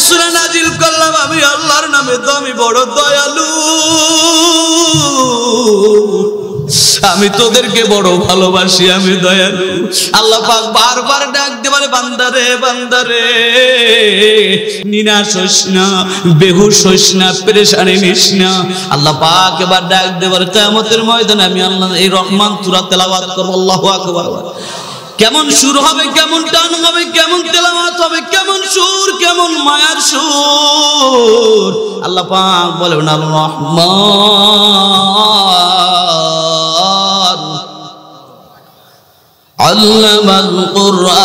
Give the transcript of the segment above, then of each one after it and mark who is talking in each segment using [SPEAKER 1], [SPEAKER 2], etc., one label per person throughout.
[SPEAKER 1] সূরা নাজিল করলাম আমি আল্লাহর নামে তো আমি বড় দয়ালু, আমি তোদেরকে বড় ভালোবাসি, আমি দয়ালু। আল্লাহ পাক বারবার ডাক দিয়ে বলে বান্দারে বান্দারে নিরাশ হইস না, বেহুশ হইস না, পেরেশানি নিস না। আল্লাহ পাক এবার ডাক দিয়ে বলে কিয়ামতের ময়দানে আমি আল্লাহ এই রহমান সূরা তেলাওয়াত করব। আল্লাহু আকবার। কেমন সুর হবে, কেমন টান হবে, কেমন তেলাওয়াত হবে, কেমন সুর, কেমন মায়ার সুর। আল্লাহ পাক বলেন আল রহমান আল্লামাল কুরআন।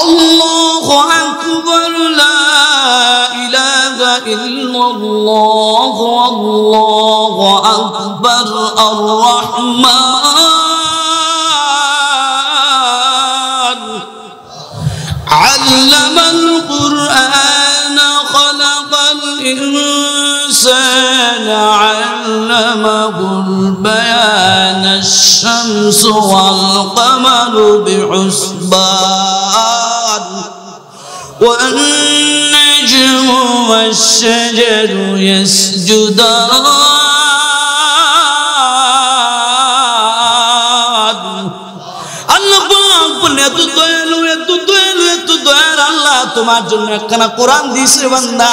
[SPEAKER 1] আল্লাহু আকবার, লা ইলাহা ইল্লাল্লাহ, আল্লাহু আকবার। আর রহমান আল্লামাল কুরআন খালাকাল ইনসানা আল্লামাহুল বায়ান। আশ-শামসু ওয়াল কামারু বিহুসবান ওয়ান নাজমু ওয়াশ-শাজারু ইয়াসজুদান। আল্লাহ পাক বলেন এত দয়ালু, এত দয়ালু, এত দয়ার আল্লাহ তোমার জন্য একখানা কোরআন দিয়েছে বান্দা।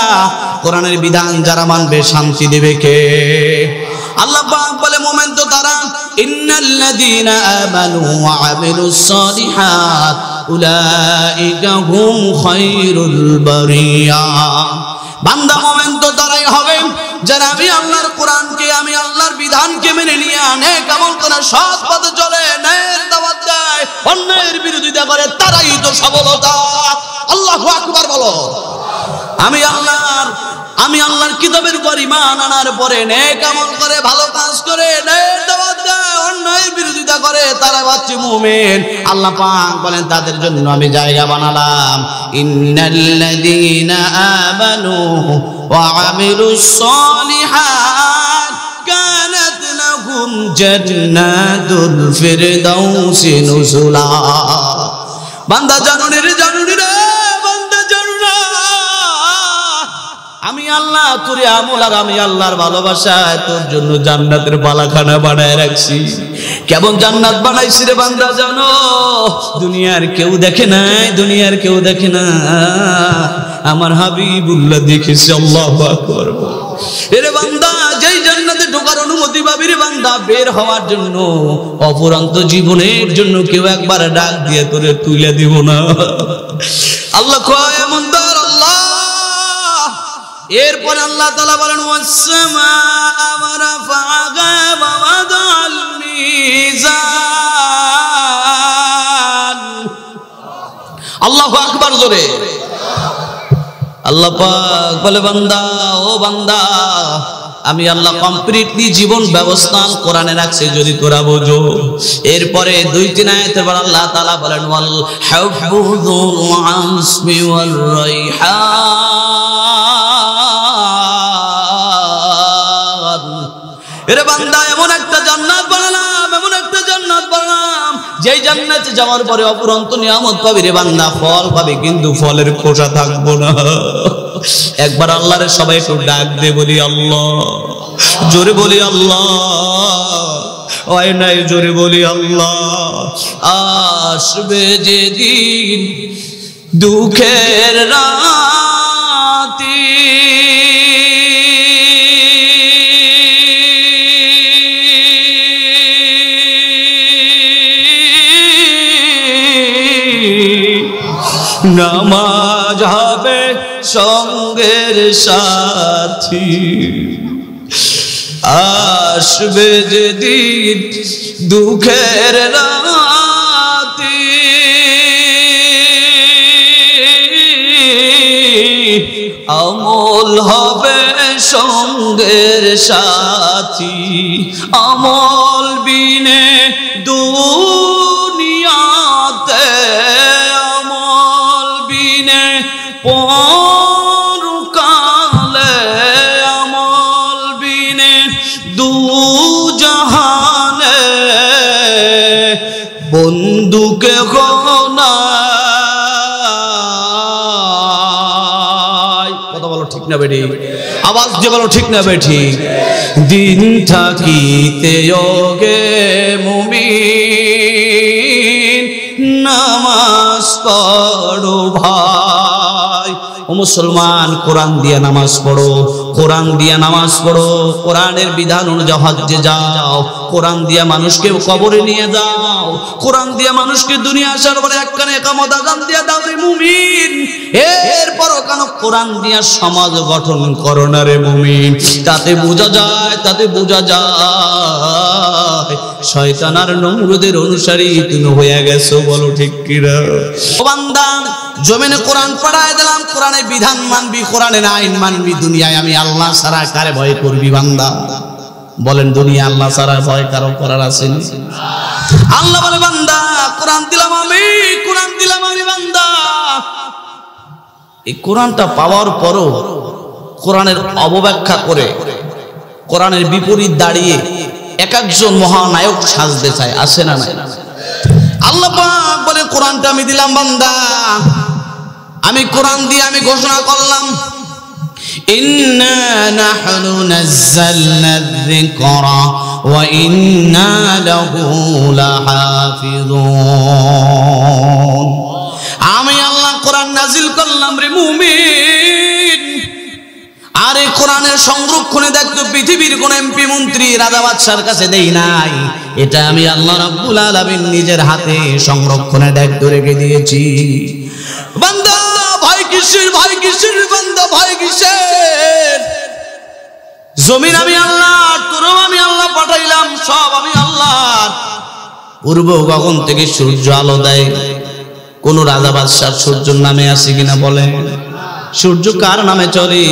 [SPEAKER 1] কোরআনের বিধান যারা মানবে শান্তি দেবে কে? আল্লাহ পাক বলে মুমিন তো তারা ইন্নাল্লাযীনা আমানু ওয়া আমিলুস সালিহাত উলাইকা হুম খায়রুল বারিয়া। বান্দা মুমিন তো তারাই হবে যারা আমি আল্লাহর কোরআনকে, আমি আল্লাহর বিধানকে মেনে নিয়ে নেক আমল করে সৎ পথে চলে, ন্যায়ের দাওয়াত দেয়, অন্যায়ের বিরোধিতা করে, তারাই তো সফলতা। আল্লাহু আকবার বলো। আমি আল্লাহর কিতাবের উপর ঈমান আনার পরে নেক আমল করে, ভালো কাজ করে, ন্যায়ের দাওয়াত দেয়, অন্যায়ের বিরোধিতা করে, তারা হচ্ছে মুমিন। আল্লাহ পাক বলেন তাদের জন্য আমি জায়গা বানালাম। ইন্নাল্লাযীনা আমানু ওয়া আমিলুস সালিহাত কানাত লাহুম জান্নাতুল ফিরদাউসি নুজুলা। বান্দা জানুনি রে, জানুনি রে, বান্দা জানু না আমি আল্লাহ তোর আমল আর আমি আল্লাহর ভালোবাসায় তোর জন্য জান্নাতের বালাখানা বানায় রাখছি। কেমন জান্নাত বানাইছি রে বান্দা জানো? দুনিয়ার কেউ দেখে নাই, দুনিয়ার কেউ দেখে না, আমার হাবিবুল্লাহ দেখেছে। আল্লাহু আকবার। এরে বান্দা যেই জান্নাতে ঢোকার অনুমতি পাবি রে বান্দা, বের হওয়ার জন্য অপরন্ত জীবনের জন্য কেউ একবার ডাক দিয়ে তোরে তুলে দিব না। আল্লাহ কয় এমন দর আল্লাহ। এরপর আল্লাহ তাআলা বলেন ওয়াস-সামাআ রাফা'আহা ওয়া ওয়াদা'আল মিজান। আল্লাহু আকবার জোরে। আল্লাহ পাক বলে বান্দা, ও বান্দা আমি আল্লাহ কমপ্লিটলি জীবন ব্যবস্থা কোরআনে রাখছে যদি তোরা বোঝো। এরপরে 2-3 আয়াতের পর আল্লাহ তাআলা বলেন ওয়াল হাফযুল আসমি ওয়ার রাইহান। এরে বান্দা এমন একটা জান্নাত বানালাম, এমন একটা জান্নাত বানালাম যেই জান্নাতে যাওয়ার পরে অপরন্ত নিয়ামত পাবি রে বান্দা, ফল পাবি কিন্তু ফলের খোসা থাকবো না। একবার আল্লাহরে সবাই একটু ডাক দে, বলি আল্লাহ, জোরে বলি আল্লাহ, ওই নাই জোরে বলি আল্লাহ। আসবে যেদিন দুঃখের রাতি, নামাজ হবে সঙ্গের সাথী। আসবে যেদিন দুঃখের রাতি, আমল হবে সঙ্গের সাথী। আমল বিনে দুনিয়াতে, আমল বিনে পরকালে, আমল বিনে দুজাহানে বন্ধুকে না কথা বলো ঠিক না বেটি, আওয়াজ দিয়ে বলো ঠিক না বেটি। দিন থাকিতে গে মুমিন নামাজ পড়ো ভাই। ও মুসলমান, কোরআন দিয়ে নামাজ পড়ো, কোরআন দিয়ে নামাজ পড়ো, কোরআনের বিধান অনুযায়ী হজ্জে যাও, কোরআন দিয়ে মানুষকে কবরে নিয়ে যাও, কোরআন দিয়ে মানুষকে দুনিয়া আসার পরে একখানে একামত আযান দিয়ে দাও রে মুমিন। এরপরও কেন কোরআন দিয়ে সমাজ গঠন করো না রে মুমিন। তাতে বোঝা যায়, তাতে বোঝা যায় শয়তান আর নমরুদের অনুসারী তুমি হয়ে গেছো। বলো ঠিক কিনা? ও বান্দা, জমিনে কোরআন পড়ায় দিলাম, কোরআনের বিধান মানবি, কোরআনের আইন মানবি। দুনিয়ায় আমি আল্লাহ ছাড়া কারে ভয় করবি বান্দা? বলেন, দুনিয়া আল্লাহ ছাড়া ভয় কারো করার আছে? আল্লাহ বলে, বান্দা কোরআন দিলাম আমি, কোরআন দিলাম আমি বান্দা। এই কোরআনটা পাওয়ার পরও কোরআনের অবব্যাখ্যা করে কোরআনের বিপরীত দাঁড়িয়ে এক একজন মহানায়ক সাজতে চায়, আছে না নাই? আল্লাহ পাক বলে, কোরআনটা আমি দিলাম বান্দা, আমি কোরআন দিয়ে আমি ঘোষণা করলাম, ইন্না নাহনু নাযালনা যিকরা ওয়া ইন্না লাহু লাহাফিজুন। আমি আল্লাহ কোরআন নাজিল করলাম রে মুমিন। আর এই কোরআনের সংরক্ষণে দেখতো পৃথিবীর কোন এমপি মন্ত্রী রাজা বাদশার কাছে দেই নাই, এটা আমি আল্লাহ রাব্বুল আলামিন নিজের হাতে সংরক্ষণে দায়িত্ব রেখে দিয়েছি। বান্দা ভয় কিসের, ভয় কিসের বান্দা, ভয় কিসের? জমিন আমি আল্লাহ, তোরও আমি আল্লাহ পাঠাইলাম, সব আমি আল্লাহ। পূর্ব গগন থেকে সূর্য আলো দেয়, কোন রাজা বাদশার সূর্যের নামে আছে কিনা বলে? সূর্য কার নামে চলে?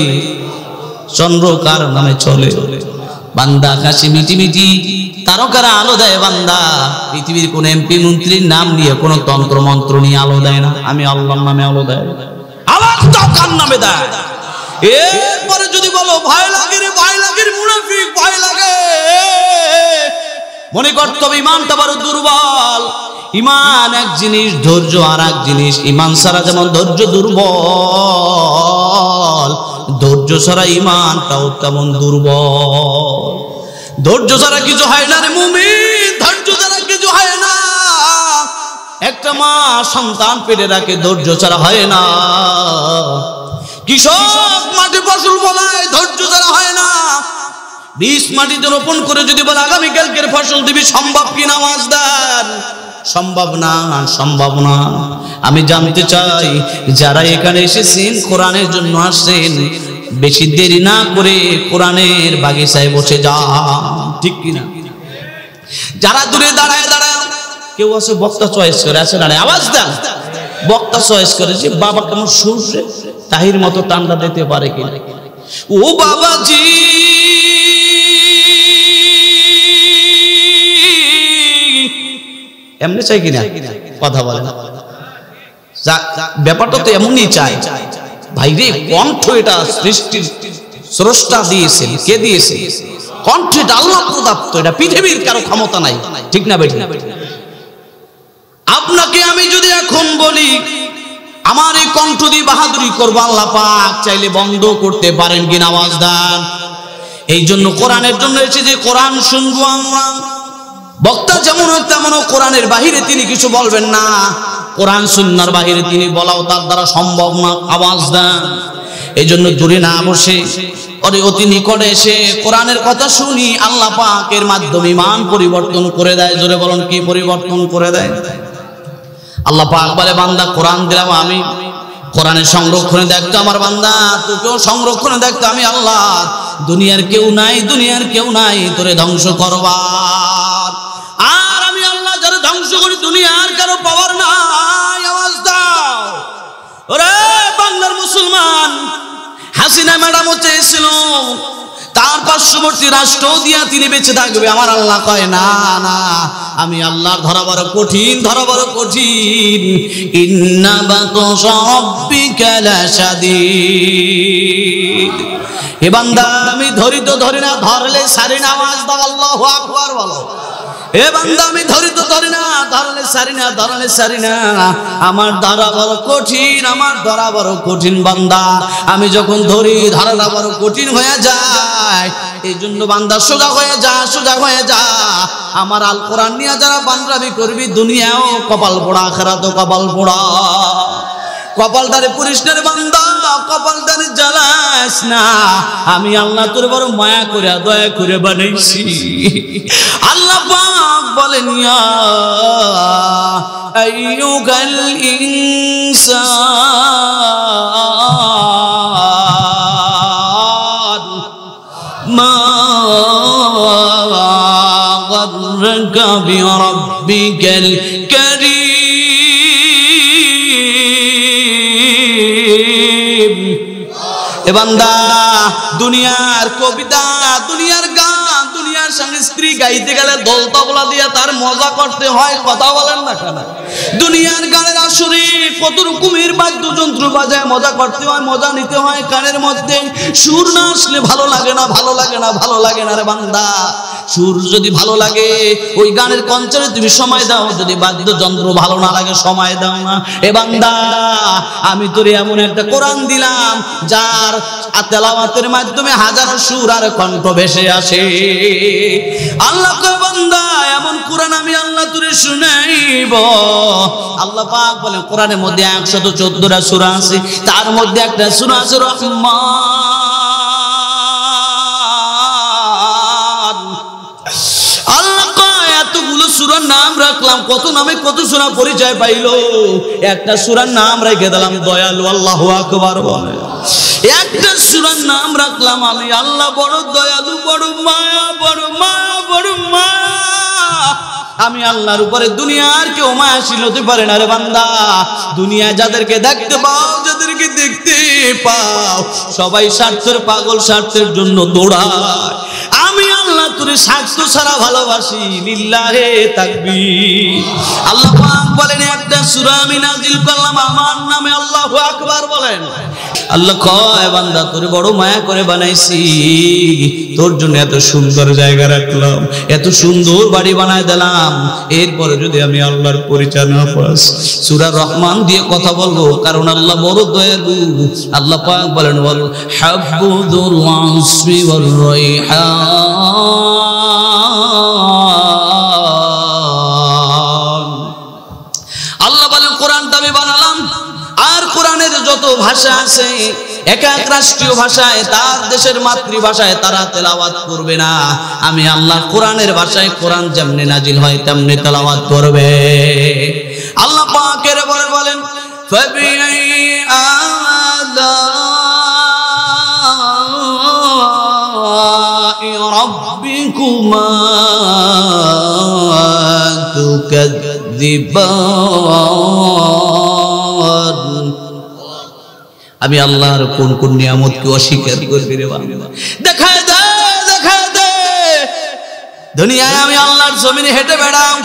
[SPEAKER 1] চন্দ্র কার নামে চলে? বান্দা আকাশে মিটি মিটি তারকারা আলো দেয় বান্দা। পৃথিবীর কোন এমপি মন্ত্রীর নাম নিয়ে কোন তন্ত্র মন্ত্র নিয়ে আলো দেয় না, আমি আল্লাহর নামে আলো দেয়। আল্লাহ কার নামে দেয়? এরপরে যদি বলো ভয় লাগে রে, ভয় লাগে রে মুনাফিক, ভয় লাগে, মনে করতে হবে ইমানটা বড় দুর্বল। ইমান এক জিনিস, ধৈর্য আর এক জিনিস। ইমান ছাড়া যেমন ধৈর্য দুর্বল, ধৈর্য ছাড়া ইমানটাও তেমন দুর্বল। ধৈর্য ছাড়া কিছু হয় না রে মুমিন, ধৈর্য ছাড়া কিছু হয় না। একটা মা সন্তান পেটে রাখে, ধৈর্য ছাড়া হয় না। কৃষক মাঠে ফসল ফলায়, ধৈর্য ছাড়া হয় না। বীজ মাটিতে রোপণ করে যদি বলে আগামীকালকের ফসল দিবি, সম্ভব কিনা? আওয়াজ দেন, সম্ভব না, সম্ভব না। আমি জানতে চাই যারা এখানে এসেছেন কোরআনের জন্য আসছেন, বেশি দেরি না করে কোরআনের বাগিচায় বসে যান, ঠিক কিনা? যারা দূরে দাঁড়ায় দাঁড়ায়, কেউ আছে বক্তা চয়েস করে, আছে দাঁড়ায়, আওয়াজ দেন, বক্তা চয়েস করে যে বাবা কেমন সুরে তাহির মতো টান্ডা দিতে পারে কিনা। ও বাবাজি, এমনি চাই কিনা? কথা বলে না, ব্যাপারটা তো এমনই চাই ভাই রে। কণ্ঠ এটা সৃষ্টির স্রষ্টা দিয়েছেন, কে দিয়েছে? কণ্ঠ এটা আল্লাহ প্রদত্ত, এটা পৃথিবীর কারো ক্ষমতা নাই, ঠিক না বেঠিক? আপনাকে আমি যদি এখন বলি আমার এই কণ্ঠ দিয়ে বাহাদুরি করবো, আল্লাহ পাক চাইলে বন্ধ করতে পারেন কিনা? আওয়াজ দেন। এই জন্য কোরআনের জন্য এসে যে কোরআন শুনবো আমরা। বক্তা যেমন তেমন কোরআনের বাহিরে তিনি কিছু বলবেন না, কোরআন সুন্নাহর বাহিরে তিনি বলাও তার দ্বারা সম্ভব না। আওয়াজ দেন। এই জন্য দূরে না বসে অতি নিকটে এসে কোরআনের কথা শুনি, আল্লাহ পাকের মাধ্যমে ইমান পরিবর্তন করে দেয়। জোরে বলুন, কি পরিবর্তন করে দেয়? আল্লাহ পাক বলে, বান্দা কোরআন দিলাম আমি, কোরআনের সংরক্ষণে দেখতো আমার বান্দা, তোকেও সংরক্ষণে দেখতো আমি আল্লাহ। দুনিয়ার কেউ নাই, দুনিয়ার কেউ নাই তোরে ধ্বংস করবার। আর আমি আল্লাহ যারা ধ্বংস করি, দুনিয়ার কারো পাওয়ার নাই। আওয়াজ দাও। ওরে বাংলার মুসলমান, হাসিনা ম্যাডাম চেয়েছিল তার পার্শ্ববর্তী রাষ্ট্র দিয়া তিনি বেঁচে থাকবে। আমার আল্লাহ কয় না না, আমি আল্লাহর ধরা বড় কঠিন, ধরা বড় কঠিন। ইন্না বাতশা রাব্বিকা লাশাদীদ। হে বান্দা, আমি ধরি তো ধরি না, ধরলে ছাড়ি না। আওয়াজ দাও, আল্লাহু আকবার বলো। এ বান্দা আমি ধরি তো ধরি না, ধরলে সারি না, আমার ধরা বড় কঠিন, আমার ধরা বড় কঠিন বান্দা। আমি যখন ধরি ধরাটা বড় কঠিন হয়ে যায়, এই জন্য বান্দা সোজা হয়ে যা। আমার আল কোরআন নিয়ে যারা বান্দাবি করবি, দুনিয়াও কপাল পোড়া, আখিরাতেও কপাল পোড়া। কপালটারে পুরিশনের বান্দা, কপালটারে জ্বালাস না। আমি আল্লাহ তোর বড় মায়া করে দয়া করে বানাইছি। আল্লাহ পাক বলেন ইয়া আইয়ুহাল ইনসান মা গাররাকা বিরাব্বিকাল কারীম। এ বান্দা, দুনিয়ার কবিতা, দুনিয়ার গান, দুনিয়ার সংস্কৃতি গাইতে গেলে দল তবলা দিয়ে তার মজা করতে হয়, কথা বলেন না কেন? দুনিয়ার গানের আসরে কত রকমের বাদ্যযন্ত্র বাজায় মজা করতে হয়, মজা নিতে হয়। কানের মধ্যে সুর না আসলে ভালো লাগে না রে বান্দা। সুর যদি ভালো লাগে ওই গানের কঞ্চরে তুমি সময় দাও, যদি বাদ্যযন্ত্র ভালো না লাগে সময় দাও না। এ বান্দা, আমি তোরে এমন একটা কোরআন দিলাম যার তেলাওয়াতের মাধ্যমে হাজারো সুর আর কণ্ঠ ভেসে আসে। আল্লাহ কয় বান্দা, এমন কোরআন আমি আল্লাহ তোরে শুনাইব। আল্লাহ পাক বলেন কোরআনের মধ্যে 114টা সূরা আছে, তার মধ্যে একটা সূরা আছে রহমান। আল্লাহ কয় এতগুলো সূরার নাম রাখলাম, কত নামে কত সূরা পরিচয় পাইলো, একটা সূরার নাম রেখে দিলাম দয়ালু। আল্লাহু আকবার বলে। একটা সূরার নাম রাখলাম আমি আল্লাহ বড় দয়ালু, বড় মায়া। আমি আল্লাহর উপরে দুনিয়ার কেউ মায়াশীল হতে পারে না রে বান্দা। দুনিয়ায় যাদেরকে দেখতে পাও, যাদেরকে দেখতে পাও, সবাই স্বার্থের পাগল, স্বার্থের জন্য দৌড়ায়। আমি আল্লাহ তোরে স্বার্থ ছাড়া ভালোবাসি, লিল্লাহে তাকবীর। আল্লাহ পাক বলেন একটা সূরা আমি নাজিল করলাম আমার নামে, আল্লাহু আকবার বলেন। আল্লাহ কয় বান্দা তোরে বড় মায়া করে বানাইছি, তোর জন্য এত সুন্দর জায়গা রাখলাম, এত সুন্দর বাড়ি বানায় দিলাম, এরপরে যদি আমি আল্লাহর পরিচয় না পাস, সূরা রহমান দিয়ে কথা বলবো, কারণ আল্লাহ বড় দয়ালু। আল্লাহ পাক বলেন ওয়াল হাবুদুল আসফি ওয়ার রাইহান। আল্লাহ বলেন কোরআনটা আমি বানালাম, আর কোরআনের যত ভাষা আছে এক এক রাষ্ট্রীয় ভাষায়, তার দেশের মাতৃভাষায় তারা তেলাওয়াত করবে না। আমি আল্লাহ কোরআনের ভাষায়, কোরআন যেমনি নাজিল হয় তেমনি তেলাওয়াত করবে। আল্লাহ পাকের বলেন ফাবিআই আলাই রাব্বিকুমা তুকাযযিবান। আমি আল্লাহর কোন কোন নিয়ামতকে অস্বীকার করবি রে বান্দা? দেখায় দে। দুনিয়ায় আমি আল্লাহর জমিনে হেঁটে বেড়াও,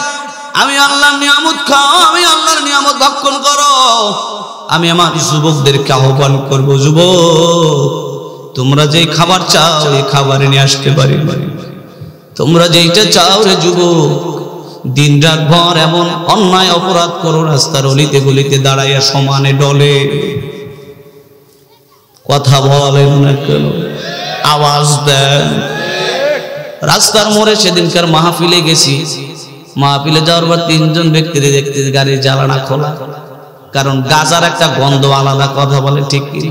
[SPEAKER 1] আমি আল্লাহর নিয়ামত খাও, আমি আল্লাহর নিয়ামত ভক্ষণ করো। আমি আমার যুবকদেরকে আহ্বান করবো, যুবক তোমরা যেই খাবার চাও এই খাবার নিয়ে আসতে পারি, তোমরা যেইটা চাও রে যুবক। দিন রাত ভর এমন অন্যায় অপরাধ করো, রাস্তার অলিতে গলিতে দাঁড়াইয়া সমানে ডলে, কথা বলেন না কেন, আওয়াজ দেন। রাস্তার মোড়ে সেদিনকার মাহফিলে গেছি, মাহফিলে যাওয়ার পর 3 জন ব্যক্তি দেখতে গাড়ির জ্বালানা খোলা, কারণ গাজার একটা গন্ধ আলাদা, কথা বলে ঠিক কি?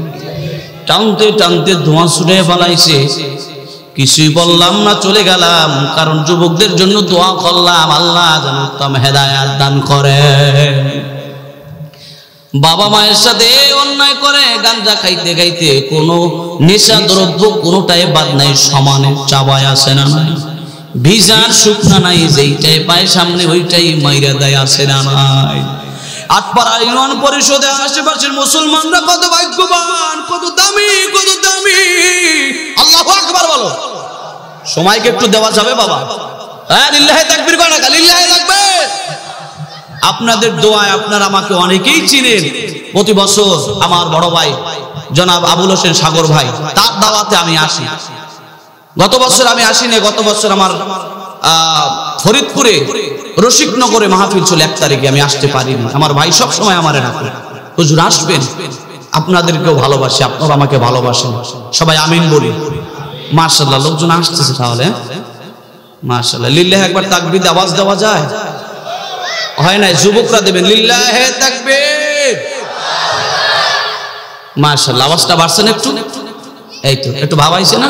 [SPEAKER 1] টানতে ধোঁয়া ছুটে ফেলাইছে। কিছুই বললাম না, চলে গেলাম, কারণ যুবকদের জন্য দোয়া করলাম আল্লাহ যেন উত্তম হেদায়েত দান করে। বাবা মায়ের সাথে অন্যায় করে গাঞ্জা খাইতে খাইতে কোনো নেশা দ্রব্য কোনোটাই বাদ নাই, সমানে চাবায় আসে না নাই, ভিজার শুকনা নাই, যেইটাই পায় সামনে ওইটাই মাইরা দেয়, আসে না নাই। আটপাড়া ইউনিয়ন পরিষদে আশেপাশের মুসলমানরা কত ভাগ্যবান, কত দামি। আল্লাহু আকবার বলো। সময়কে একটু দেওয়া যাবে বাবা? হ্যাঁ, লিল্লাহি তাকবীর করা, লিল্লাহি তাকবীর। আপনাদের দোয়ায় আপনারা আমাকে অনেকেই চিনেন। প্রতি বছর আমার বড় ভাই জনাব আবুল হোসেন সাগর ভাই, তার দাওয়াতে আমি আসি। গত বছর আমি আসিনি, গত বছর আমার ফরিদপুরে রসিকনগরে মাহফিল ছিল 1 তারিখে, আমি আসতে পারিনি। আমার ভাই সব সময় আমারে ডাকে, হুজুর আসবেন, আপনাদেরকেও ভালোবাসি, আপনারা আমাকে ভালোবাসেন, সবাই আমিন বলি। মাশাআল্লাহ, লোকজন আসতেছে তাহলে, মাশাআল্লাহ। লিল্লাহ একবার তাকবীর আওয়াজ দেওয়া যায়? হয় না? যুবকরা দেবেন লিল্লাহে তাকবীর। মাশাআল্লাহ, আওয়াজটা বাড়ছে না একটু? এই তো একটু ভাবাইছে না?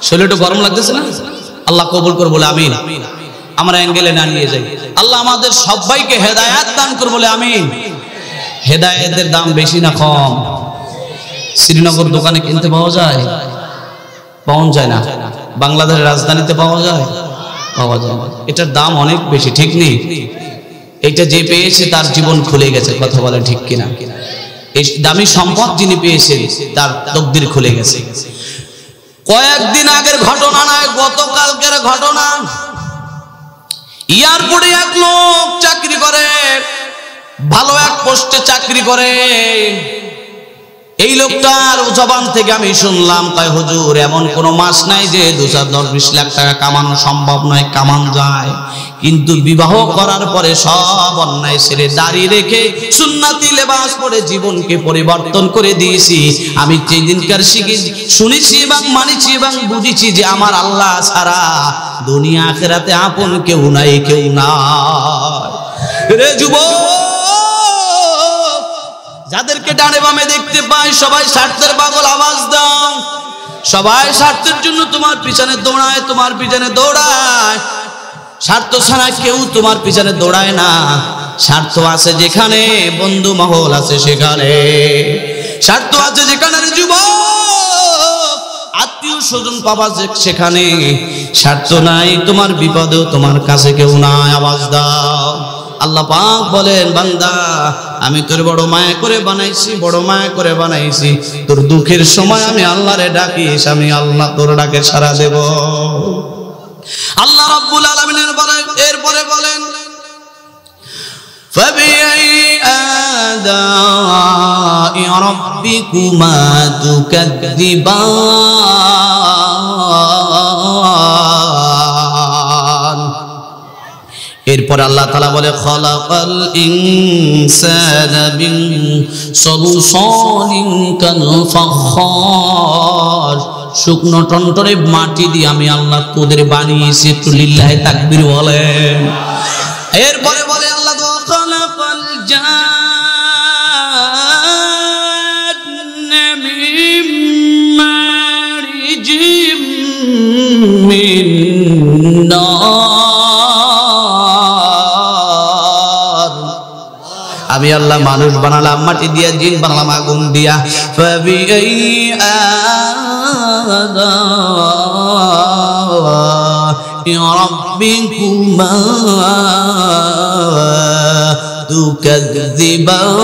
[SPEAKER 1] শরীরে একটু গরম লাগতেছে না? আল্লাহ কবুল করে বলে আমিন। আমরা অ্যাঙ্গেলে না নিয়ে যাই। আল্লাহ আমাদের সবাইকে হেদায়েত দান করে বলে আমিন। হেদায়েতের দাম বেশি না কম? শ্রীনগর দোকানে কিনতে পাওয়া যায়? পাওয়া যায় না। বাংলাদেশের রাজধানীতে পাওয়া যায়? পাওয়া যায়। এটার দাম অনেক বেশি, ঠিক নেই? এটা যে পেয়েছে তার জীবন খুলে গেছে, কথা বলে ঠিক কিনা? এই দামি সম্পদ যিনি পেয়েছেন তার তকদির খুলে গেছে। কয়েকদিন আগের ঘটনা নয়, গতকালকের ঘটনা। এয়ারপোর্টে এক লোক চাকরি করে, ভালো এক পোস্টে চাকরি করে। এই লোকটার জবান থেকে আমি শুনলাম, কয় হুজুর এমন কোন মাস নাই যে 2-10-20 লাখ টাকা কামানো সম্ভব নয়, কামান যায়, কিন্তু বিবাহ করার পরে সব অন্যায় ছেড়ে দাড়ি রেখে সুন্নাতি লেবাস পরে জীবনকে পরিবর্তন করে দিয়েছি। আমি সেই দিনকার শুনেছি এবং মানেছি এবং বুঝেছি যে আমার আল্লাহ ছাড়া দুনিয়া আখিরাতে আপন কেউ নাই, কেউ নাই। রে যুবক, যাদেরকে ডানে বামে দেখতে পাই সবাই স্বার্থের পাগল, আওয়াজ দাও। সবাই স্বার্থের জন্য তোমার পিছনে দৌড়ায়, তোমার পিছনে দৌড়ায়। স্বার্থ ছাড়া কেউ তোমার পিছনে দৌড়ায় না। স্বার্থ আছে যেখানে, বন্ধু মহল আছে সেখানে। স্বার্থ আছে যেখানে যুবক, আত্মীয় স্বজন পাবা সেখানে। স্বার্থ নাই, তোমার বিপদেও তোমার কাছে কেউ নাই, আওয়াজ দাও। আল্লাহ পাক বলেন, বান্দা আমি তোর বড় মায়া করে বানাইছি, বড় মায়া করে বানাইছি। তোর দুঃখের সময় আমি আল্লাহরে ডাকিস, আমি আল্লাহ তোর ডাকে সাড়া দেব। আল্লাহ রাব্বুল আলামিন এরপরে বলেন, ফাবিআই আলাই রাব্বিকুমা তুকাদ্দিবান। এরপর আল্লাহ তাআলা বলে, খালাকাল ইনসানা মিন সালসালিন কাল ফাখার। শুকনো টনটনে মাটি দিয়ে আমি আল্লাহ তোদের বানিয়েছি। একটু লিল্লাহি তাকবীর বলেন। এরপরে বলে আল্লাহ, খালাকাল জান্না মিন মারিজিম মিন নার। আমি আল্লাহ মানুষ বানালাম মাটি দিয়া, জিন বানালাম আগুন দিয়া। ফাবিআই আলাই রাব্বিকুমা তুকাযযিবান।